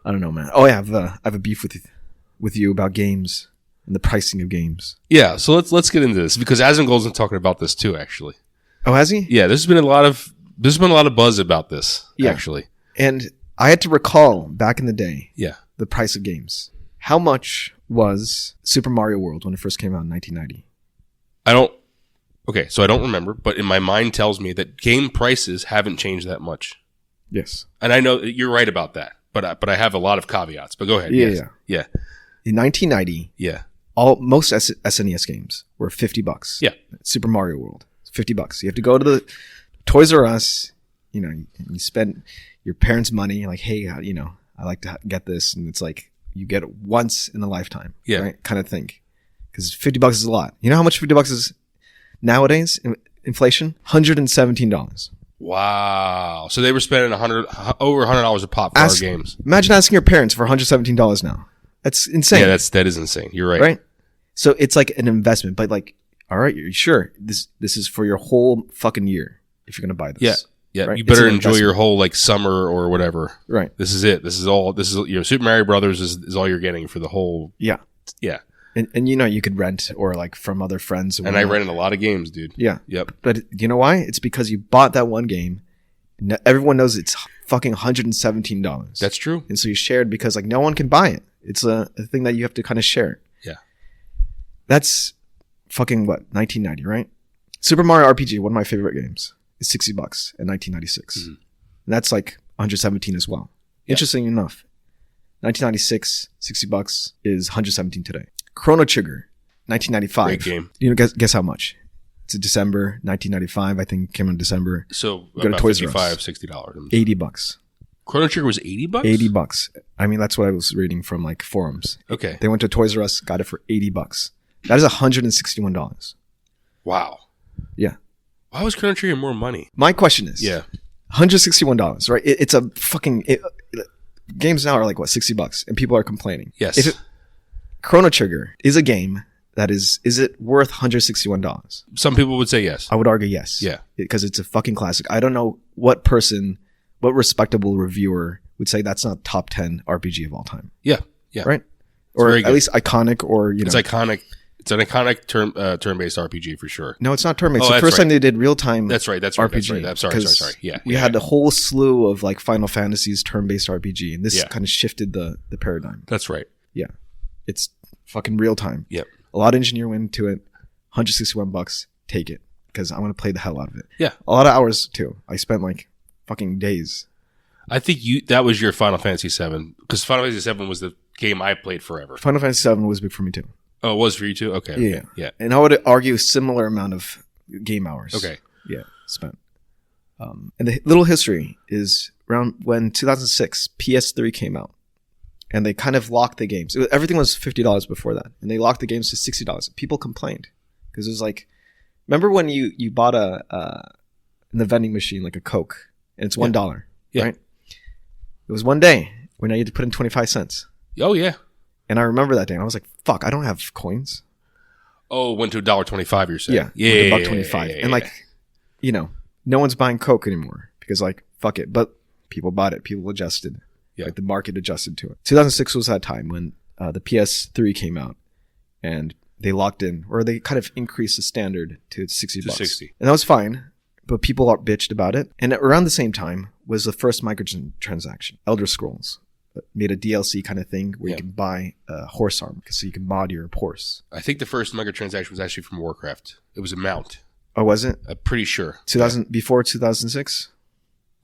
I don't know, man. Oh, yeah, I have a beef with you about games and the pricing of games. Yeah, so let's get into this because Asmongold's been talking about this too, actually. Oh, has he? Yeah, there's been a lot of buzz about this, actually. And I had to recall back in the day, yeah, the price of games. How much was Super Mario World when it first came out in 1990? So I don't remember, but in my mind tells me that game prices haven't changed that much. Yes. And I know that you're right about that, but I have a lot of caveats. But go ahead. Yeah, yes. Yeah. In 1990, most SNES games were $50. Yeah. Super Mario World, $50. You have to go to the Toys R Us, you spend your parents' money, you're like, hey, I like to get this, and it's like you get it once in a lifetime, right? Kind of thing. Because $50 is a lot. You know how much $50 is nowadays? Inflation, $117. Wow! So they were spending over $100 a pop for our games. Imagine asking your parents for $117 now. That's insane. Yeah, that is insane. You're right. Right. So it's like an investment, but like, all right, you're sure this is for your whole fucking year if you're gonna buy this. Yeah. Right? You better enjoy your whole like summer or whatever. Right. This is it. This is Super Mario Brothers is all you're getting for the whole. Yeah. Yeah. And you could rent or like from other friends. And I rented a lot of games, dude. Yeah. Yep. But you know why? It's because you bought that one game. Everyone knows it's fucking $117. That's true. And so you shared because like no one can buy it. It's a thing that you have to kind of share. Yeah. That's fucking what? 1990, right? Super Mario RPG, one of my favorite games, is $60 in 1996. Mm-hmm. And that's like 117 as well. Yeah. Interesting enough. 1996, $60 is 117 today. Chrono Trigger, 1995. Great game. Guess how much? It's December 1995. I think it came in December. So go about to Toys R $55, Us. $60. $80. Chrono Trigger was $80? $80. I mean, that's what I was reading from like forums. Okay. They went to Toys R Us, got it for $80. That is $161. Wow. Yeah. Why was Chrono Trigger more money? My question is, $161, right? It's a fucking games now are like what, $60, and people are complaining. Yes. Chrono Trigger is a game that is it worth $161? Some people would say yes. I would argue yes. Yeah. Because it's a fucking classic. I don't know what respectable reviewer would say that's not top 10 RPG of all time. Yeah. Yeah. Right? Or at least iconic or, It's iconic. It's an iconic turn-based RPG for sure. No, it's not turn-based. It's the first time they did real-time That's right. RPG. I'm sorry. Yeah. We had a whole slew of like Final Fantasies turn-based RPG, and this kind of shifted the paradigm. That's right. Yeah. It's fucking real-time. Yep. A lot of engineer went into it. $161. Take it. Because I want to play the hell out of it. Yeah. A lot of hours too. I spent like fucking days. I think that was your Final Fantasy VII. Because Final Fantasy VII was the game I played forever. Final Fantasy VII was big for me too. Oh, it was for you too? Okay. Yeah. And I would argue a similar amount of game hours. Okay. Yeah, spent. And the little history is around when 2006 PS3 came out. And they kind of locked the games. Everything was $50 before that. And they locked the games to $60. People complained. Because it was like, remember when you bought in the vending machine, like a Coke, and it's $1, right? It was one day when I had to put in 25 cents. Oh, yeah. And I remember that day. And I was like, fuck, I don't have coins. Oh, it went to $1.25, you're saying? Yeah. $1.25. And like, no one's buying Coke anymore because like, fuck it. But people bought it. People adjusted. Yeah. Like the market adjusted to it. 2006 was that time when the PS3 came out and they locked in, or they kind of increased the standard to $60. To 60. And that was fine, but people bitched about it. And around the same time was the first microtransaction, Elder Scrolls. Made a DLC kind of thing where you can buy a horse arm, so you can mod your horse. I think the first microtransaction was actually from Warcraft. It was a mount. Oh, was it? I'm pretty sure. Before 2006?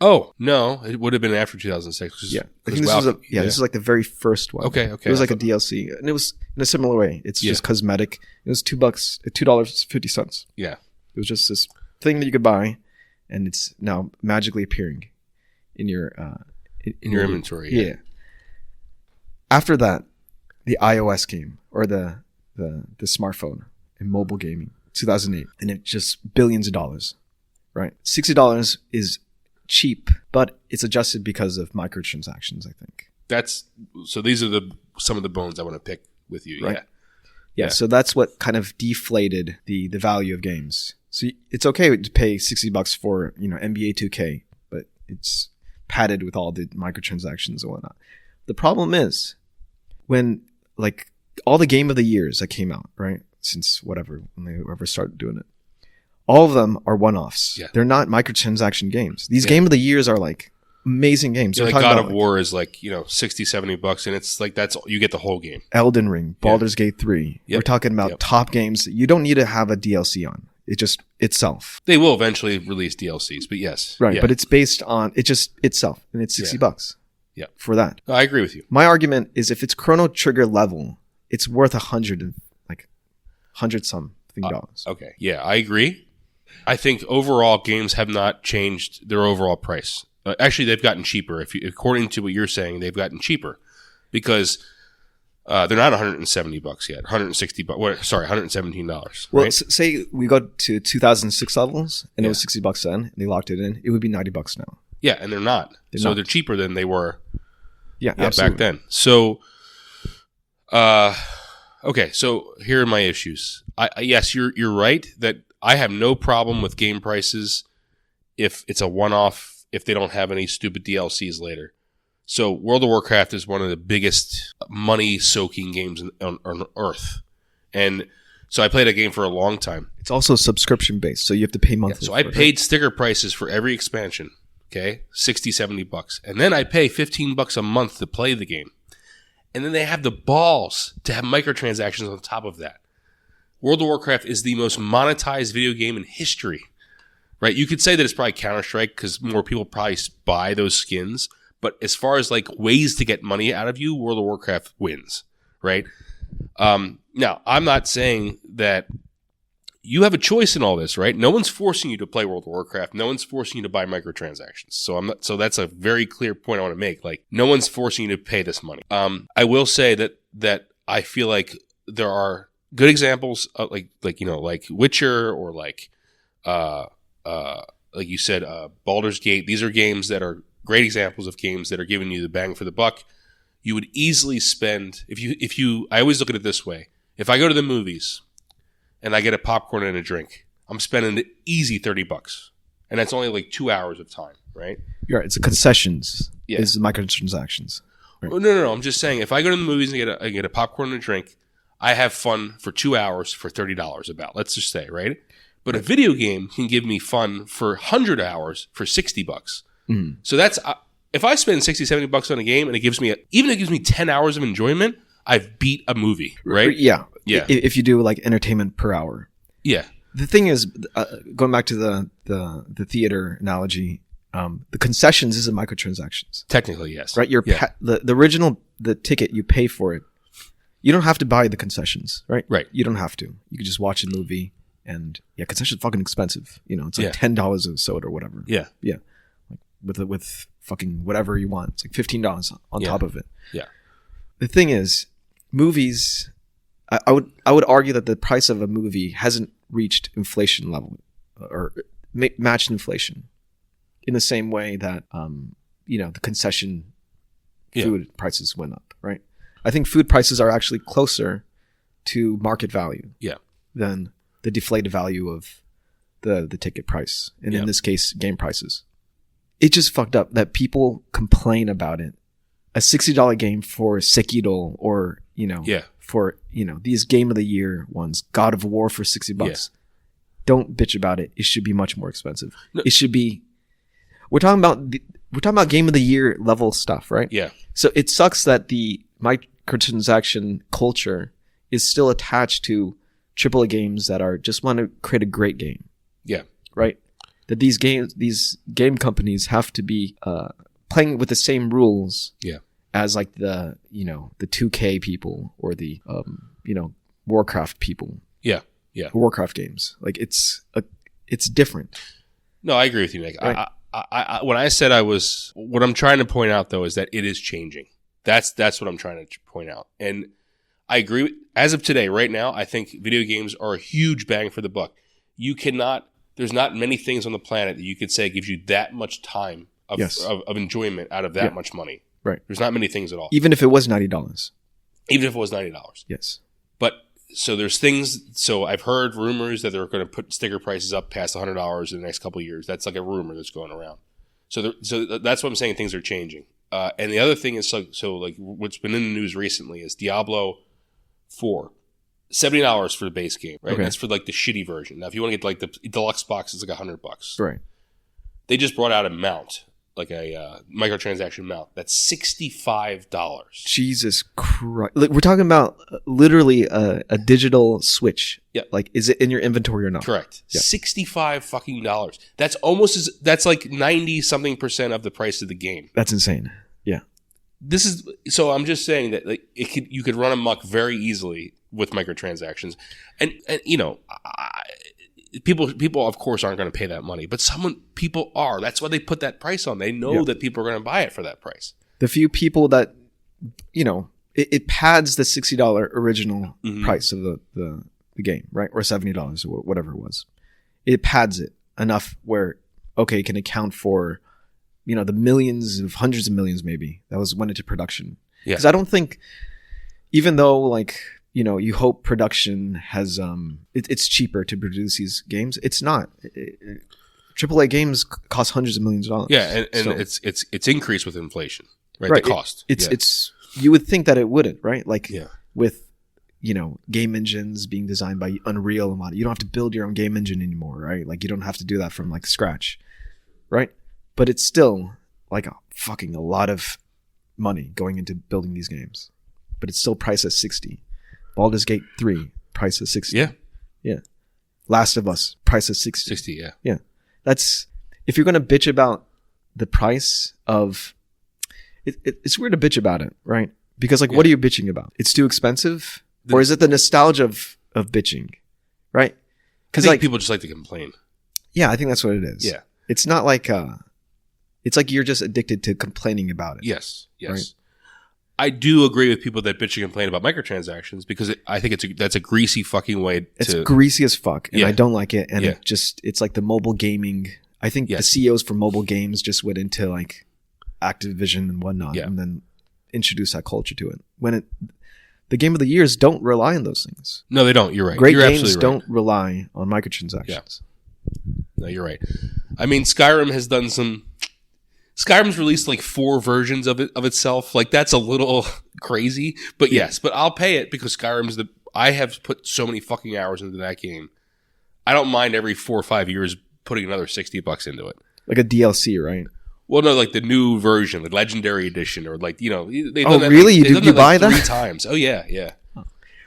Oh, no. It would have been after 2006. Yeah. I think this is like the very first one. Okay. It was like a DLC. And it was in a similar way. It's just cosmetic. It was $2.50. Yeah. It was just this thing that you could buy, and it's now magically appearing in your in your inventory. Yeah. After that, the iOS came, or the smartphone and mobile gaming, 2008, and it just billions of dollars, right? $60 is cheap, but it's adjusted because of microtransactions, I think. So these are some of the bones I want to pick with you. Right? Yeah. So that's what kind of deflated the value of games. So it's okay to pay $60 for, NBA 2K, but it's padded with all the microtransactions and whatnot. The problem is when like all the game of the years that came out, right? Since whatever, when they ever started doing it, all of them are one-offs. Yeah. They're not microtransaction games. These game of the years are like amazing games. Yeah, like God of War is like, you know, $60-$70 and it's like you get the whole game. Elden Ring, Baldur's Gate 3. We're talking about top games that you don't need to have a DLC on. It just itself. They will eventually release DLCs, but yes. Right, but it's based on it just itself and it's $60. Yeah. For that. I agree with you. My argument is if it's Chrono Trigger level, it's worth $100 something dollars. Okay. Yeah, I agree. I think overall games have not changed their overall price. Actually, they've gotten cheaper. According to what you're saying, they've gotten cheaper because they're not $170 yet. $117. Well, right? Say we go to 2006 levels and it was $60 then, and they locked it in. It would be $90 now. Yeah, and they're not. They're cheaper than they were. Absolutely. Back then. So, okay. So here are my issues. Yes, you're right that I have no problem with game prices if it's a one-off, if they don't have any stupid DLCs later. So World of Warcraft is one of the biggest money-soaking games on Earth. And so I played a game for a long time. It's also subscription-based, so you have to pay monthly. So I paid sticker prices for every expansion, okay? $60-$70. And then I pay $15 a month to play the game. And then they have the balls to have microtransactions on top of that. World of Warcraft is the most monetized video game in history, right? You could say that it's probably Counter-Strike because more people probably buy those skins. But as far as like ways to get money out of you, World of Warcraft wins, right? Now, I'm not saying that you have a choice in all this, right? No one's forcing you to play World of Warcraft. No one's forcing you to buy microtransactions. So that's a very clear point I want to make. Like, no one's forcing you to pay this money. I will say that I feel like there are good examples of like Witcher or like you said, Baldur's Gate. These are games that are great examples of games that are giving you the bang for the buck. You would easily spend I always look at it this way. If I go to the movies and I get a popcorn and a drink, I'm spending an easy $30. And that's only like 2 hours of time, right? You're right. It's the concessions. Yeah. It's the microtransactions. Right. Well, no. I'm just saying if I go to the movies and get a popcorn and a drink, I have fun for 2 hours for $30 about. Let's just say, right? But a video game can give me fun for 100 hours for $60. Mm-hmm. So that's if I spend $60-$70 on a game and it gives me 10 hours of enjoyment, I've beat a movie, right? Yeah. If you do like entertainment per hour. Yeah. The thing is, going back to the theater analogy, the concessions isn't microtransactions. Technically, yes. Right. The original ticket you pay for it. You don't have to buy the concessions, right? Right. You don't have to. You can just watch a movie, and concessions are fucking expensive. You know, it's like $10 a soda or whatever. Yeah. Yeah. With fucking whatever you want. It's like $15 on top of it. Yeah. The thing is, movies, I would argue that the price of a movie hasn't reached inflation level or matched inflation in the same way that the concession food prices went up, right? I think food prices are actually closer to market value than the deflated value of the ticket price. And in this case, game prices. It's just fucked up that people complain about it. A $60 game for Sekiro or, for, these game of the year ones, God of War for $60. Yeah. Don't bitch about it. It should be much more expensive. No. It should be, we're talking about game of the year level stuff, right? Yeah. So it sucks that the microtransaction culture is still attached to AAA games that are just want to create a great game. Yeah. Right? That these game companies have to be playing with the same rules as like the 2K people or the Warcraft people. Yeah. Yeah. Warcraft games. Like it's different. No, I agree with you, Nick. Right. I when I said what I'm trying to point out though is that it is changing. That's what I'm trying to point out. And I agree as of today, right now, I think video games are a huge bang for the buck. There's not many things on the planet that you could say gives you that much time of enjoyment out of that much money. Right. There's not many things at all. Even if it was $90. Even if it was $90. Yes. But so there's things. So I've heard rumors that they're going to put sticker prices up past $100 in the next couple of years. That's like a rumor that's going around. So that's what I'm saying. Things are changing. And the other thing is, so like what's been in the news recently is Diablo 4. $70 for the base game, right? Okay. That's for like the shitty version. Now, if you want to get like the deluxe box, it's like $100. Right. They just brought out a mount, like a microtransaction mount. That's $65. Jesus Christ! Look, we're talking about literally a digital Switch. Yeah. Like, is it in your inventory or not? Correct. Yeah. $65 fucking dollars. That's almost that's like 90-something% of the price of the game. That's insane. Yeah. This is so. I'm just saying that like you could run amok very easily with microtransactions, and you know, people of course aren't going to pay that money, but people are. That's why they put that price on. They know that people are going to buy it for that price. The few people that, you know, it pads the $60 original price of the game, right, or $70 or whatever it was. It pads it enough where it can account for, you know, the millions of hundreds of millions maybe that went into production. Yeah. Because I don't think, even though like, you know, you hope production has it's cheaper to produce these games, it's not. AAA games cost hundreds of millions of dollars. Yeah, and so, it's increased with inflation, right? Right. The cost. It's you would think that it wouldn't, right? Like with, you know, game engines being designed by Unreal and whatnot. You don't have to build your own game engine anymore, right? Like you don't have to do that from like scratch, right? But it's still like a lot of money going into building these games. But it's still priced at $60. Baldur's Gate 3, price at $60. Yeah. Yeah. Last of Us, price at $60. $60, yeah. Yeah. That's, if you're going to bitch about the price of, it's weird to bitch about it, right? Because like, what are you bitching about? It's too expensive? Or is it the nostalgia of bitching, right? Because like people just like to complain. Yeah, I think that's what it is. Yeah. It's not like, it's like you're just addicted to complaining about it. Yes. Right? I do agree with people that bitch and complain about microtransactions because I think that's a greasy fucking way to... It's greasy as fuck, and I don't like it. And it's like the mobile gaming. I think the CEOs for mobile games just went into like Activision and whatnot, and then introduced that culture to it. When the game of the years don't rely on those things. No, they don't. You're right. Great You're games don't rely on microtransactions. Yeah. No, you're right. I mean, Skyrim has done some... Skyrim's released like 4 versions of itself. Like that's a little crazy, but yes, but I'll pay it because Skyrim's I have put so many fucking hours into that game. I don't mind every 4 or 5 years putting another $60 into it. Like a DLC, right? Well, no, like the new version, the Legendary Edition, or like, you know, they've done that. Really? Like, you buy that 3 times? Oh yeah, yeah.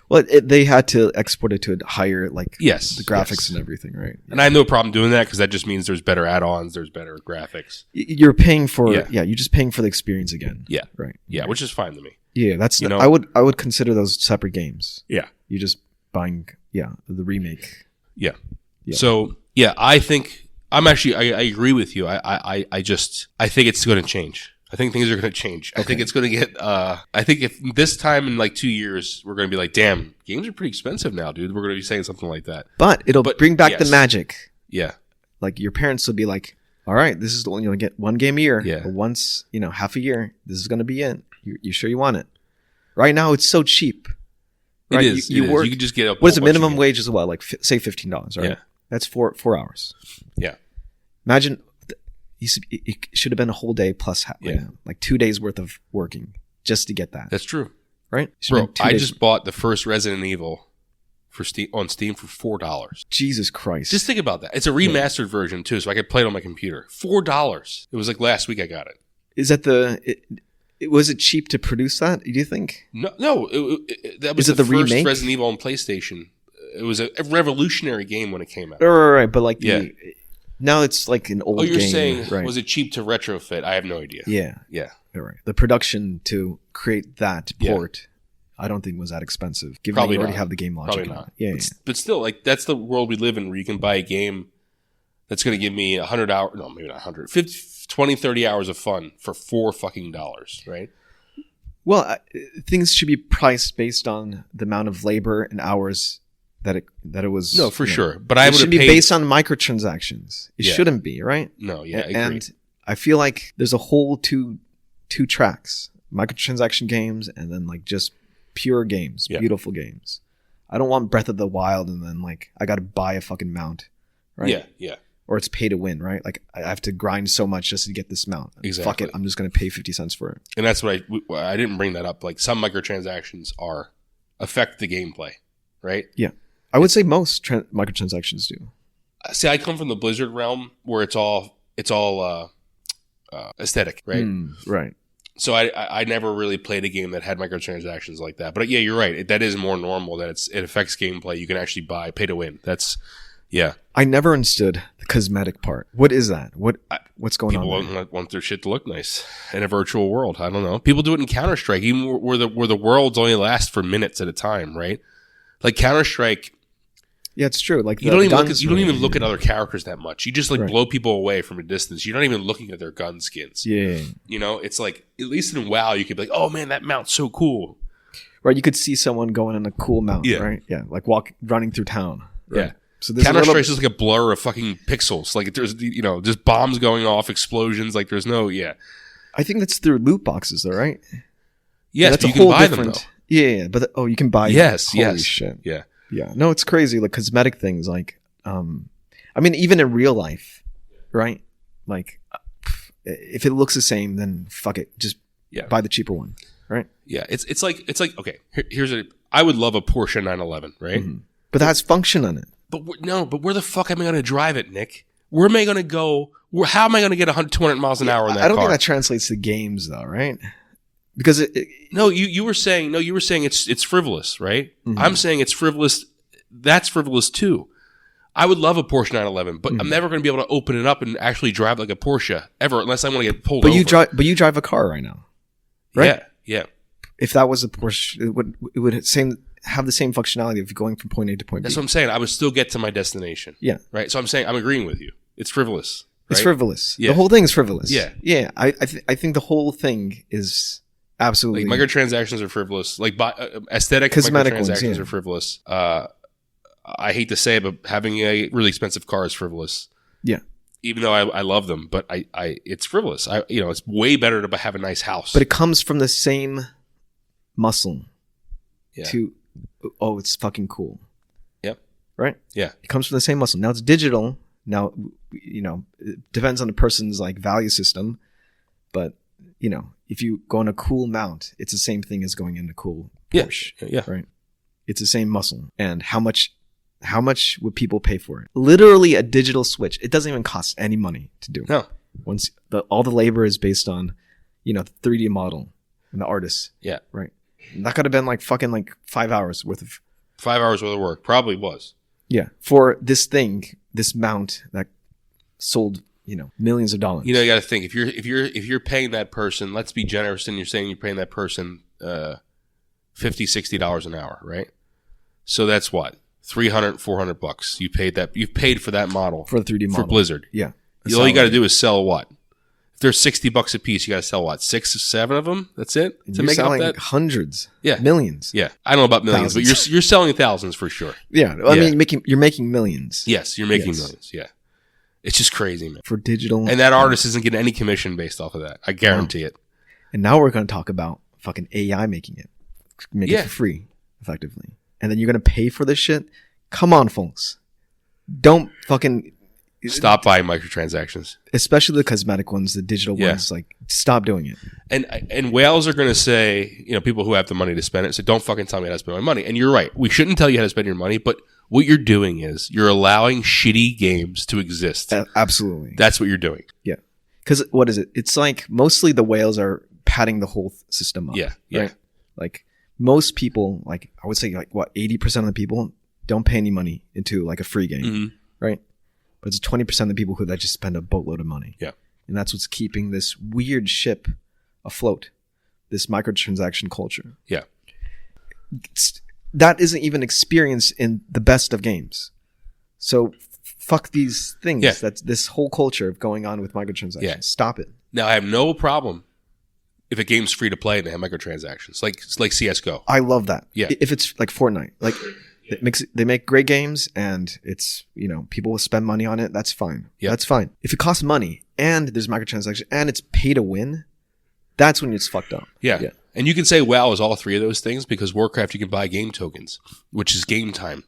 Well, they had to export it to a higher, like, the graphics and everything, right? And I have no problem doing that because that just means there's better add-ons, there's better graphics. You're paying for, you're just paying for the experience again. Yeah. Right. Yeah, which is fine to me. Yeah, that's, you know, I would consider those separate games. Yeah. You're just buying, the remake. Yeah. So, yeah, I think, I agree with you. I think it's going to change. I think things are going to change. Okay. I think it's going to get, I think if this time in like 2 years, we're going to be like, damn, games are pretty expensive now, dude. We're going to be saying something like that. But it'll bring back the magic. Yeah. Like your parents will be like, all right, this is the one, you'll get one game a year. Yeah. Or once, half a year, this is going to be it. You sure you want it? Right now, it's so cheap. Right? It is. You work. You can just get a what is the minimum wage as well? Like, say $15, right? Yeah. That's 4 hours. Yeah. Imagine it should have been a whole day plus like 2 days worth of working just to get that. That's true. Right? Bro, I just bought the first Resident Evil on Steam for $4. Jesus Christ. Just think about that. It's a remastered version too, so I could play it on my computer. $4. It was like last week I got it. Is that was it cheap to produce that, do you think? No. That was the first remake? Resident Evil on PlayStation. It was a revolutionary game when it came out. Right. But like now it's like an old game. Oh, you're saying, was it cheap to retrofit? I have no idea. Yeah. All right. The production to create that port, I don't think was that expensive. Given that you already have the game logic. Probably not. Yeah. But still, like that's the world we live in where you can buy a game that's going to give me 100 hours, no, maybe not 100, 50, 20, 30 hours of fun for $4 fucking, right? Well, things should be priced based on the amount of labor and hours that it was. No, for sure. But I would should be based on microtransactions. It shouldn't be, right? No, yeah, I agree. And I feel like there's a whole two tracks: microtransaction games and then like just pure games, beautiful games. I don't want Breath of the Wild and then like I got to buy a fucking mount, right? Yeah. or it's pay to win, right? Like I have to grind so much just to get this mount. Exactly. Fuck it, I'm just going to pay 50 cents for it. And that's what I didn't bring that up. Like some microtransactions affect the gameplay, right? Yeah. I would say most microtransactions do. See, I come from the Blizzard realm where it's all aesthetic, right? Right. So I never really played a game that had microtransactions like that. But yeah, you're right. That is more normal. That it affects gameplay. You can actually pay to win. Yeah. I never understood the cosmetic part. What is that? What's going on? People want their shit to look nice in a virtual world. I don't know. People do it in Counter-Strike, even where the worlds only last for minutes at a time, right? Like Counter-Strike. Yeah, it's true. Like you don't even look at other characters that much. You just blow people away from a distance. You're not even looking at their gun skins. Yeah. You know, it's like at least in WoW, you could be like, oh man, that mount's so cool. Right. You could see someone going in a cool mount. Yeah. Right. Yeah. Like running through town. Right? Yeah. So Counter-Strike's just like a blur of fucking pixels. Like there's just bombs going off, explosions. Like there's no I think that's through loot boxes, though, right? Yes, that's you can buy them though. Yeah, but you can buy. Yes, Holy yes, shit. Yeah. Yeah. No, it's crazy. Like cosmetic things, like I mean, even in real life, right? Like if it looks the same, then fuck it, just buy the cheaper one, right? Yeah, it's like okay. I would love a Porsche 911, right? Mm-hmm. But that has function on it. But where the fuck am I going to drive it, Nick? Where am I going to go? How am I going to get 200 miles an hour in that car? I don't think that translates to games, though, right? Because you were saying it's frivolous, right? Mm-hmm. I'm saying it's frivolous. That's frivolous too. I would love a Porsche 911, but I'm never going to be able to open it up and actually drive like a Porsche ever, unless I want to get pulled over. You drive a car right now, right? Yeah. If that was a Porsche, it would have the same functionality of going from point A to point B. That's what I'm saying. I would still get to my destination. Yeah. Right. So I'm saying I'm agreeing with you. It's frivolous. Right? It's frivolous. Yeah. The whole thing is frivolous. Yeah. Yeah. I think the whole thing is absolutely like microtransactions are frivolous. Like aesthetic cosmetic microtransactions are frivolous. I hate to say it, but having a really expensive car is frivolous. Yeah. Even though I love them, but it's frivolous. It's way better to have a nice house. But it comes from the same muscle. Yeah. It's fucking cool. Yep. Right? Yeah. It comes from the same muscle. Now it's digital. Now, it depends on the person's like value system, but if you go on a cool mount, it's the same thing as going in a cool Porsche. Yeah. Right. It's the same muscle. And how much would people pay for it? Literally a digital switch. It doesn't even cost any money to do. No. Once all the labor is based on, the 3D model and the artist. Yeah. Right. And that could have been like fucking like 5 hours worth of 5 hours worth of work. Probably was. Yeah. For this mount that sold, millions of dollars. You got to think if you're paying that person, let's be generous, and you're saying you're paying that person $50-$60 an hour, right? So that's what? $300-$400. You've paid for that model. For the 3D model. For Blizzard. Yeah. All you got to do is sell what? If they're $60 a piece, you got to sell what? 6 or 7 of them? That's it? You're selling hundreds. Yeah. Millions. Yeah. I don't know about millions, thousands. But you're selling thousands for sure. Yeah. I mean, you're making millions. Yes, you're making millions. Yeah. It's just crazy, man. For digital. And that artist isn't getting any commission based off of that. I guarantee it. And now we're going to talk about fucking AI making it. Make it for free, effectively. And then you're going to pay for this shit? Come on, folks. Don't fucking... Stop buying microtransactions. Especially the cosmetic ones, the digital ones. Like, stop doing it. And whales are going to say, people who have the money to spend it, so don't fucking tell me how to spend my money. And you're right. We shouldn't tell you how to spend your money, but what you're doing is you're allowing shitty games to exist. Absolutely. That's what you're doing. Yeah. Because what is it? It's like mostly the whales are padding the whole system up. Yeah. Right? Like most people, like I would say like what, 80% of the people don't pay any money into like a free game. Right? But it's 20% of the people that just spend a boatload of money. Yeah. And that's what's keeping this weird ship afloat, this microtransaction culture. Yeah. That isn't even experienced in the best of games. So fuck these things. Yeah. That's this whole culture of going on with microtransactions. Yeah. Stop it. Now, I have no problem if a game's free to play and they have microtransactions, like CSGO. I love that. Yeah. If it's like Fortnite, like they make great games and it's, people will spend money on it. That's fine. Yeah. That's fine. If it costs money and there's microtransaction and it's pay to win, that's when it's fucked up. Yeah. And you can say WoW is all three of those things because Warcraft, you can buy game tokens, which is game time.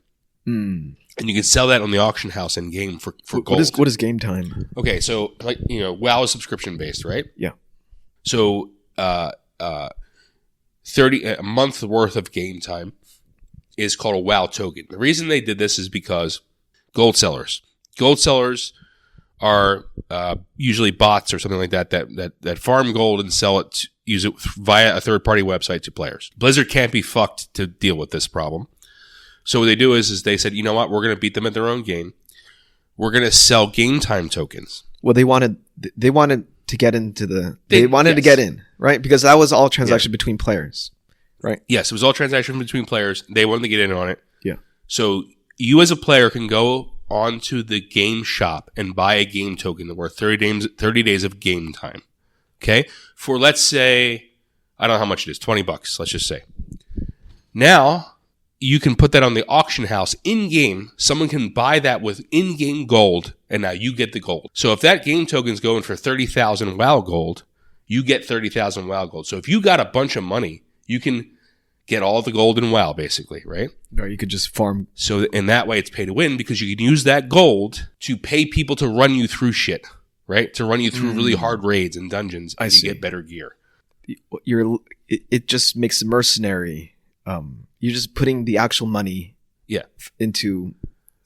Mm. And you can sell that on the auction house in game for gold. What is game time? Okay, so like WoW is subscription based, right? Yeah. So 30 a month worth of game time is called a WoW token. The reason they did this is because gold sellers are usually bots or something like that farm gold and sell it, use it via a third party website to players. Blizzard can't be fucked to deal with this problem. So what they do is they said, you know what, we're going to beat them at their own game. We're going to sell game time tokens. Well, they wanted to get into to get in, right? Because that was all transaction between players, right? Yes, it was all transaction between players. They wanted to get in on it. Yeah. So you as a player can go onto the game shop and buy a game token worth 30 days of game time. Okay? For, let's say, I don't know how much it is, $20, let's just say. Now, you can put that on the auction house in-game. Someone can buy that with in-game gold, and now you get the gold. So if that game token's going for 30,000 WoW gold, you get 30,000 WoW gold. So if you got a bunch of money, you can get all the gold in WoW, basically, right? Or you could just farm. So in that way, it's pay to win because you can use that gold to pay people to run you through shit, right? To run you through really hard raids and dungeons, and you get better gear. It just makes it mercenary. You're just putting the actual money into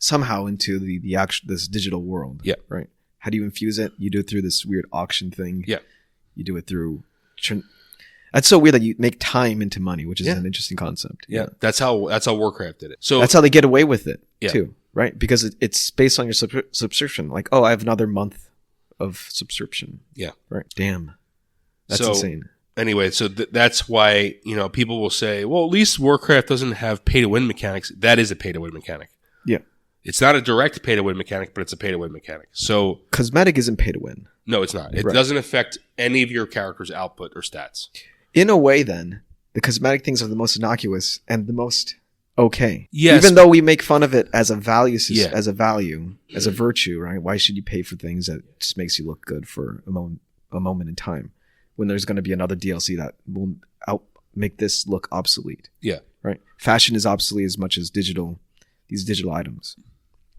the actual this digital world. Yeah. Right. How do you infuse it? You do it through this weird auction thing. Yeah. You do it through. That's so weird that you make time into money, which is an interesting concept. Yeah. That's how Warcraft did it. So that's how they get away with it too, right? Because it's based on your subscription. Like, oh, I have another month of subscription. Yeah. Right. Damn. That's insane. Anyway, so that's why, people will say, well, at least Warcraft doesn't have pay-to-win mechanics. That is a pay-to-win mechanic. Yeah. It's not a direct pay-to-win mechanic, but it's a pay-to-win mechanic. So cosmetic isn't pay-to-win. No, it's not. It doesn't affect any of your character's output or stats. In a way, then, the cosmetic things are the most innocuous and the most okay. Yes. Even though we make fun of it as a value, as a virtue, right? Why should you pay for things that just makes you look good for a moment in time? When there's going to be another DLC that will make this look obsolete. Yeah. Right? Fashion is obsolete as much as these digital items.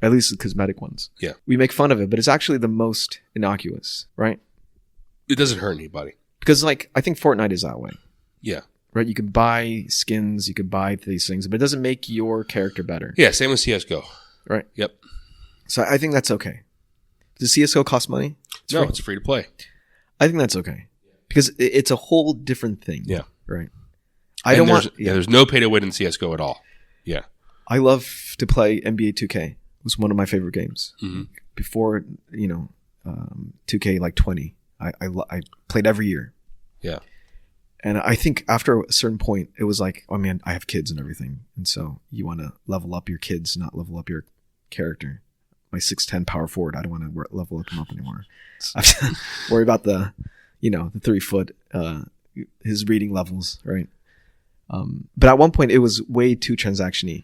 At least the cosmetic ones. Yeah. We make fun of it, but it's actually the most innocuous, right? It doesn't hurt anybody. Because, I think Fortnite is that way. Yeah. Right? You can buy skins, you can buy these things, but it doesn't make your character better. Yeah, same with CSGO. Right? Yep. So I think that's okay. Does CSGO cost money? It's free to play. I think that's okay. Because it's a whole different thing. Yeah. Right. There's no pay to win in CSGO at all. Yeah. I love to play NBA 2K. It was one of my favorite games. Mm-hmm. Before, 2K 20. I played every year. Yeah. And I think after a certain point, it was like, oh man, I have kids and everything. And so you want to level up your kids, not level up your character. My 6'10" power forward, I don't want to level him up anymore. I have to worry about the 3 foot, his reading levels, right? But at one point it was way too transaction-y.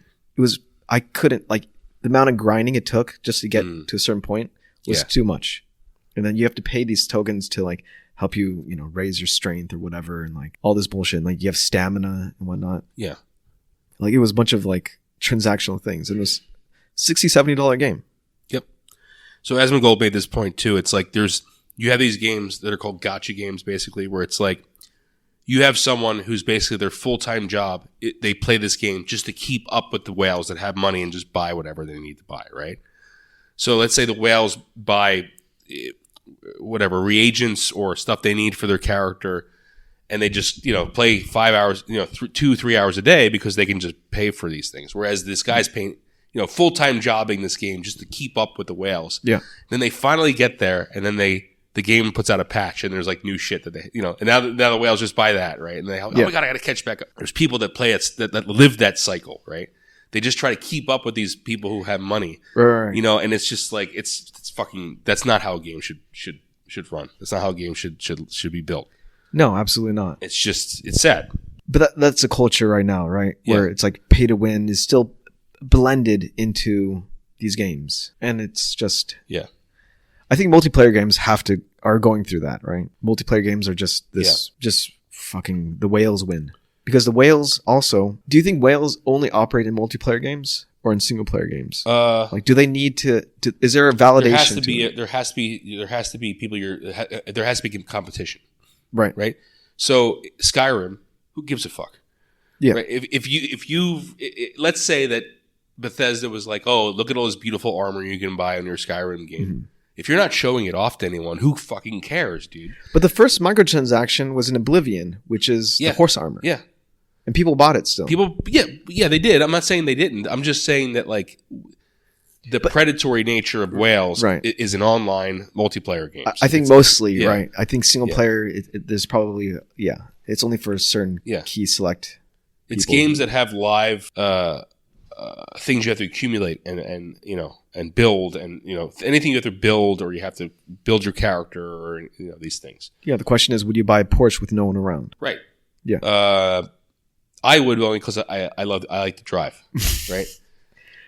I couldn't, the amount of grinding it took just to get to a certain point was too much. And then you have to pay these tokens to help you, raise your strength or whatever. And all this bullshit. And you have stamina and whatnot. Yeah. It was a bunch of transactional things. And it was $60, $70 game. Yep. So Asmongold made this point too. It's you have these games that are called gacha games, basically, where it's you have someone who's basically their full-time job. They play this game just to keep up with the whales that have money and just buy whatever they need to buy, right? So let's say the whales buy whatever reagents or stuff they need for their character, and they just play 5 hours, 2-3 hours a day because they can just pay for these things. Whereas this guy's paying full-time jobbing this game just to keep up with the whales. Yeah. Then they finally get there, and then the game puts out a patch, and there's new shit that they, and now the whales just buy that, right? And they, oh my God, I got to catch back up. There's people that play it that live that cycle, right? They just try to keep up with these people who have money, right. And it's just it's fucking. That's not how a game should run. That's not how a game should be built. No, absolutely not. It's sad. But that's a culture right now, right? Where it's pay to win is still blended into these games, and it's just I think multiplayer games are going through that, right? Multiplayer games are just fucking the whales win. Because the whales also, do you think whales only operate in multiplayer games? or in single player games? Uh, Like, do they need to is there a validation? there has to be people. There has to be competition, right. right? So Skyrim, who gives a fuck? Yeah. Right? If you let's say that Bethesda was like, oh, look at all this beautiful armor you can buy on your Skyrim game. Mm-hmm. If you're not showing it off to anyone, who fucking cares, dude? But the first microtransaction was in Oblivion, which is the horse armor. Yeah. And people bought it still. People, yeah, they did. I'm not saying they didn't. I'm just saying that like the predatory nature of Whales is an online multiplayer game. I think mostly, right. I think single player, there's probably, it's only for certain key select people. It's games that have live things you have to accumulate and you know, and build, and you know, anything you have to build, or you have to build your character, or you know, these things. Yeah, the question is, would you buy a Porsche with no one around? Right. Yeah. I would, only because I like to drive, right?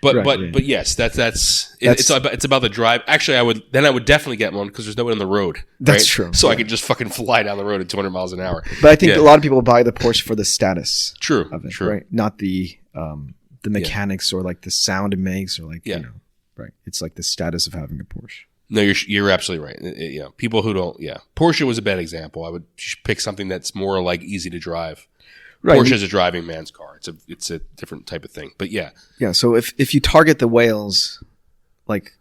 But yes, it's about the drive. Actually, I would definitely get one because there's no one on the road. That's right? true. So I could just fucking fly down the road at 200 miles an hour. But I think a lot of people buy the Porsche for the status. True. Of it, true. Right? Not the mechanics or like the sound it makes, or like you know, right? It's like the status of having a Porsche. No, you're absolutely right. You know, people who don't, Porsche was a bad example. I would pick something that's more like easy to drive. Right. Porsche is a driving man's car. It's a different type of thing. But yeah. So if you target the whales, like,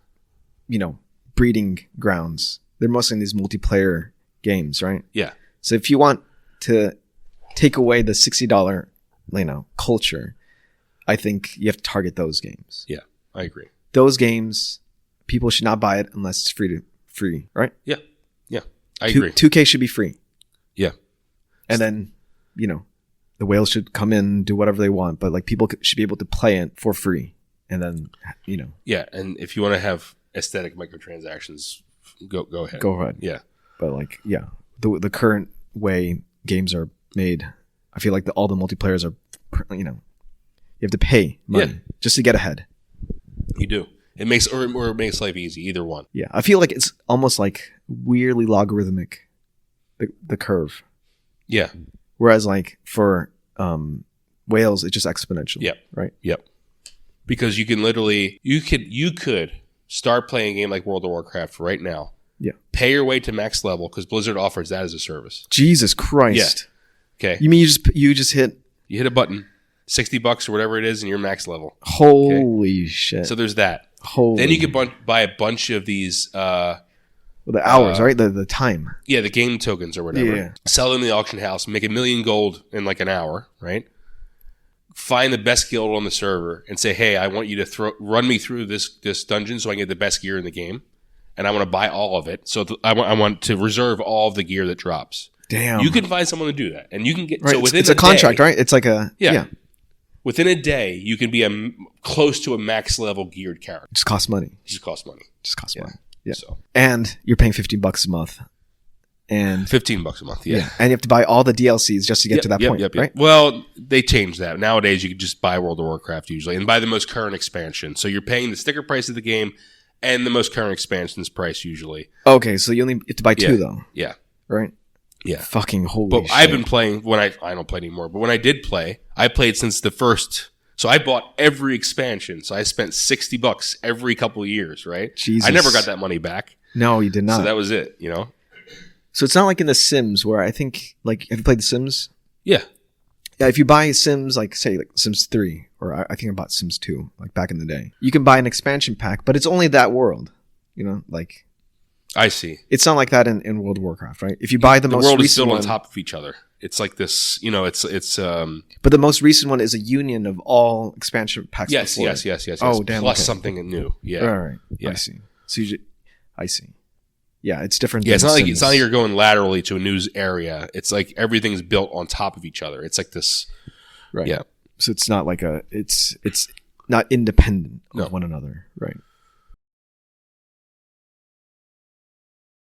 you know, breeding grounds, they're mostly in these multiplayer games, right? Yeah. So if you want to take away the $60, you know, culture, I think you have to target those games. Yeah, I agree. Those games, people should not buy it unless it's free, right? Yeah. I agree. 2K should be free. Yeah. And then, you know, the whales should come in, do whatever they want, but like people should be able to play it for free. And then, you know. Yeah, and if you want to have aesthetic microtransactions, go ahead. Go ahead. Yeah. But like, the current way games are made, I feel like all the multiplayers are, you know, you have to pay money just to get ahead. You do. It makes or it makes life easy, either one. Yeah, I feel like it's almost like weirdly logarithmic, the curve. Yeah. Whereas like for whales, it's just exponential. Yep. Right. Yep. Because you can literally you could start playing a game like World of Warcraft right now. Yeah. Pay your way to max level because Blizzard offers that as a service. Jesus Christ. Yeah. Okay. You mean you just hit a button, $60 or whatever it is, and you're max level. Holy shit. So there's that. Holy. Then you can buy a bunch of these. The hours, right? The time. Yeah, the game tokens or whatever. Yeah. Sell them in the auction house, make $1 million gold in like an hour, right? Find the best guild on the server and say, hey, I want you to run me through this dungeon so I can get the best gear in the game. And I want to buy all of it. So I want to reserve all of the gear that drops. Damn. You can find someone to do that. And you can get... Right. So within it's a contract, right? It's like a... Yeah. Within a day, you can be close to a max level geared character. It just costs money. Just costs money. Yeah. So. And you're paying $15 a month. And $15 a month, yeah. And you have to buy all the DLCs just to get to that point, right? Well, they changed that. Nowadays, you can just buy World of Warcraft usually and buy the most current expansion. So you're paying the sticker price of the game and the most current expansion's price usually. Okay, so you only have to buy two though. Yeah. Right? Yeah. Fucking holy But shit. I've been playing I don't play anymore, but when I did play, I played since the first. So I bought every expansion. So I spent $60 every couple of years, right? Jesus. I never got that money back. No, you did not. So that was it, you know? So it's not like in The Sims where I think, like, have you played The Sims? Yeah. Yeah, if you buy Sims, like, say, like Sims 3, or I think I bought Sims 2, like, back in the day, you can buy an expansion pack, but it's only that world, you know? Like... I see. It's not like that in World of Warcraft, right? If you buy the most world recent is built one, on top of each other. It's like this, you know, it's but the most recent one is a union of all expansion packs. Yes. Oh, damn. Plus okay. something new. Yeah. All right. Yeah. I see. So I see. Yeah, it's different. Yeah, it's not like you're going laterally to a new area. It's like everything's built on top of each other. It's like this. Right. Yeah. So it's not like it's not independent of one another. Right.